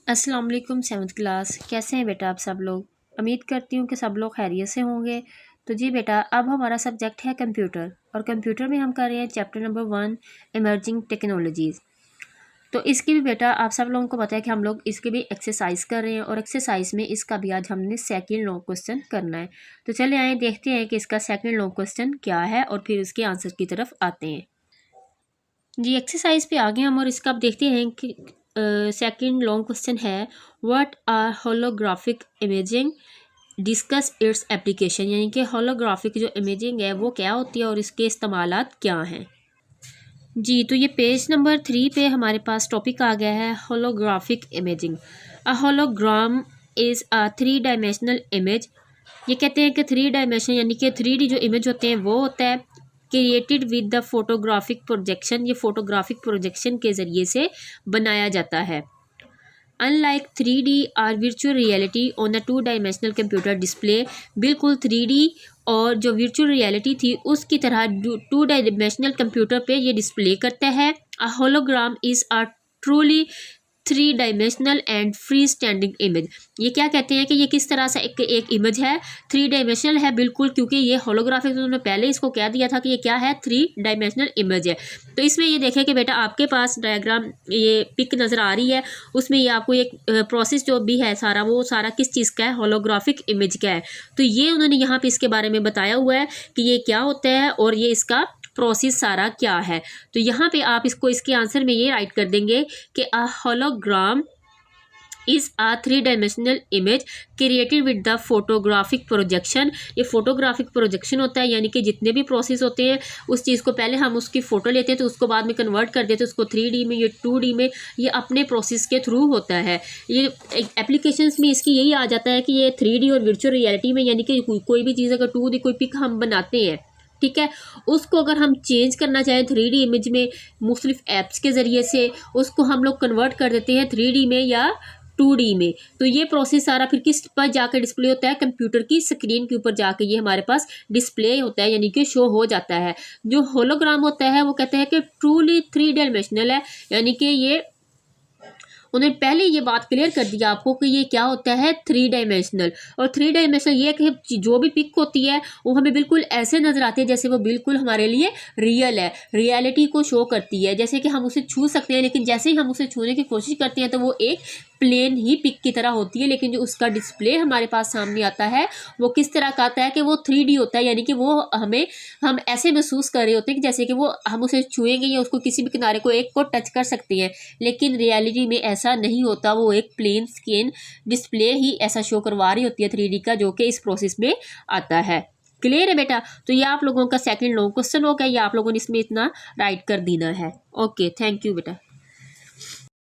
अस्सलाम वालेकुम 7th class. कैसे हैं बेटा आप सब लोग? उम्मीद करती हूँ कि सब लोग खैरियत से होंगे। तो जी बेटा, अब हमारा सब्जेक्ट है कंप्यूटर और कंप्यूटर में हम कर रहे हैं चैप्टर नंबर 1 इमर्जिंग टेक्नोलॉजीज़। तो इसकी भी बेटा आप सब लोगों को पता है कि हम लोग इसकी भी एक्सरसाइज कर रहे हैं और एक्सरसाइज में इसका भी आज हमने सेकंड लॉन्ग क्वेश्चन करना है। तो चले आए देखते हैं कि इसका सेकंड लॉन्ग क्वेश्चन क्या है और फिर उसके आंसर की तरफ आते हैं। जी एक्सरसाइज पे आ गए हम और इसका आप देखते हैं कि सेकंड लॉन्ग क्वेश्चन है what are holographic imaging, discuss its application. यानी कि होलोग्राफिक जो इमेजिंग है वो क्या होती है और इसके इस्तेमालात क्या हैं। जी तो ये पेज नंबर 3 पे हमारे पास टॉपिक आ गया है holographic imaging. A hologram is a 3 dimensional image. ये कहते हैं कि 3 डायमेंशन यानी कि 3D जो इमेज होते हैं वो होता है created with the photographic projection. ये फोटोग्राफिक प्रोजेक्शन के ज़रिए से बनाया जाता है। अनलाइक 3D और virtual reality on a 2 dimensional computer display. बिल्कुल 3D और जो वर्चुअल रियलिटी थी उसकी तरह 2 डायमेंशनल कंप्यूटर पे ये डिस्प्ले करता है। A hologram is a truly 3 dimensional and free standing image. ये क्या कहते हैं कि ये किस तरह से एक इमेज है, 3 डायमेंशनल है बिल्कुल, क्योंकि ये होलोग्राफिक तो उन्होंने पहले इसको कह दिया था कि ये क्या है, 3 डायमेंशनल इमेज है। तो इसमें ये देखें कि बेटा आपके पास डायग्राम ये पिक नज़र आ रही है, उसमें ये आपको एक प्रोसेस जो भी है सारा वो सारा किस चीज़ का है, होलोग्राफिक इमेज का है। तो ये उन्होंने यहाँ पे इसके बारे में बताया हुआ है कि ये क्या होता है और ये इसका प्रोसेस सारा क्या है। तो यहाँ पे आप इसको इसके आंसर में ये राइट कर देंगे कि a hologram is a 3 dimensional image created with the photographic projection. ये फोटोग्राफिक प्रोजेक्शन होता है यानी कि जितने भी प्रोसेस होते हैं उस चीज़ को पहले हम उसकी फ़ोटो लेते हैं तो उसको बाद में कन्वर्ट कर देते हैं उसको 3D में, ये 2D में, ये अपने प्रोसेस के थ्रू होता है। ये एप्लीकेशंस में इसकी यही आ जाता है कि ये 3D और वर्चुअल रियलिटी में यानी कि कोई भी चीज़ अगर 2D कोई पिक हम बनाते हैं, ठीक है, उसको अगर हम चेंज करना चाहें 3D इमेज में मुख्तलिफ ऐप्स के ज़रिए से उसको हम लोग कन्वर्ट कर देते हैं 3D में या 2D में। तो ये प्रोसेस सारा फिर किस पर जाकर डिस्प्ले होता है, कंप्यूटर की स्क्रीन के ऊपर जाके ये हमारे पास डिस्प्ले होता है यानी कि शो हो जाता है। जो होलोग्राम होता है वो कहते हैं कि ट्रूली 3 डायमेंशनल है, यानी कि ये उन्होंने पहले ये बात क्लियर कर दिया आपको कि ये क्या होता है, 3 डायमेंशनल। और 3 डायमेंशनल ये कि जो भी पिक होती है वो हमें बिल्कुल ऐसे नज़र आती है जैसे वो बिल्कुल हमारे लिए रियल है, रियलिटी को शो करती है, जैसे कि हम उसे छू सकते हैं, लेकिन जैसे ही हम उसे छूने की कोशिश करते हैं तो वो एक प्लेन ही पिक की तरह होती है। लेकिन जो उसका डिस्प्ले हमारे पास सामने आता है वो किस तरह का आता है कि वो 3D होता है, यानी कि वो हम ऐसे महसूस कर रहे होते हैं कि जैसे कि वो हम उसे छुएंगे या उसको किसी भी किनारे को एक को टच कर सकते हैं, लेकिन रियलिटी में ऐसा नहीं होता। वो एक प्लेन स्क्रीन डिस्प्ले ही ऐसा शो करवा रही होती है 3D का, जो कि इस प्रोसेस में आता है। क्लियर है बेटा? तो ये आप लोगों का सेकंड लॉन्ग क्वेश्चन हो गया, ये आप लोगों ने इसमें इतना राइट कर देना है। ओके, थैंक यू बेटा।